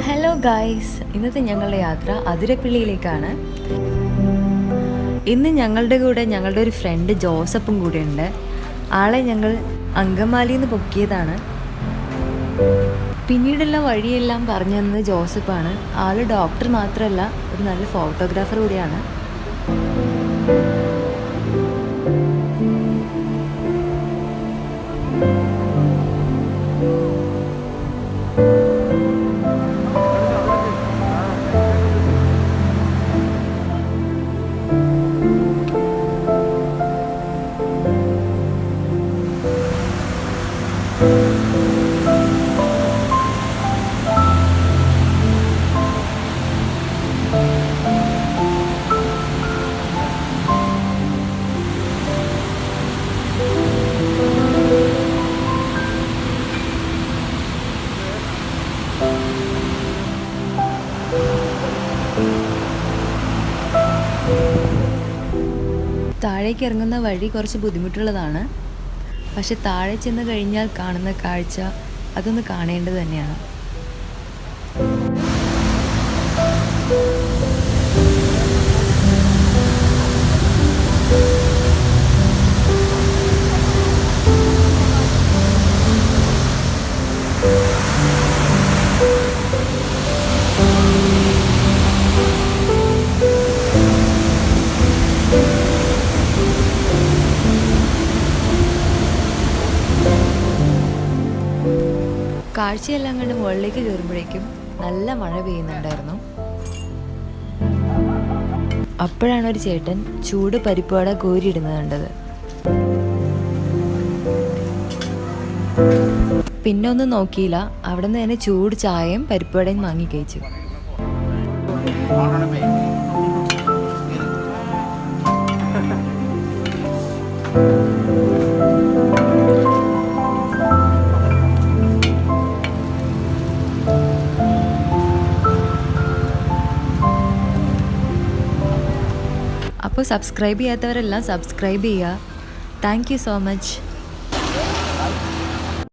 Hello guys, ഇന്നത്തെ ഞങ്ങളുടെ യാത്ര അതിരപ്പിള്ളിയിലേക്കാണ്. ഇന്ന് ഞങ്ങളുടെ കൂടെ ഞങ്ങളുടെ ഒരു ഫ്രണ്ട് ജോസഫും കൂടെ ഉണ്ട്. ആളെ ഞങ്ങൾ അങ്കമാലിയിൽ നിന്ന് പൊക്കിയതാണ്. പിന്നീടുള്ള വഴിയെല്ലാം പറഞ്ഞു തന്നത് ജോസഫാണ്. ആൾ ഡോക്ടർ മാത്രമല്ല, ഒരു നല്ല ഫോട്ടോഗ്രാഫർ കൂടിയാണ്. താഴേക്ക് ഇറങ്ങുന്ന വഴി കുറച്ച് ബുദ്ധിമുട്ടുള്ളതാണ്. പക്ഷെ താഴെ ചെന്ന് കഴിഞ്ഞാൽ കാണുന്ന കാഴ്ച അതൊന്ന് കാണേണ്ടത് തന്നെയാണ്. കാഴ്ചയെല്ലാം കണ്ട് മുകളിലേക്ക് കയറുമ്പോഴേക്കും നല്ല മഴ പെയ്യുന്നുണ്ടായിരുന്നു. അപ്പോഴാണ് ഒരു ചേട്ടൻ ചൂട് പരിപ്പുവട കോരിയിടുന്നത് കണ്ടത്. പിന്നെ ഒന്നും നോക്കിയില്ല, അവിടെ നിന്ന് തന്നെ ചൂട് ചായയും പരിപ്പുവടയും വാങ്ങി കഴിച്ചു. അപ്പോൾ സബ്സ്ക്രൈബ് ചെയ്യാത്തവരെല്ലാം സബ്സ്ക്രൈബ് ചെയ്യുക. Thank you so much.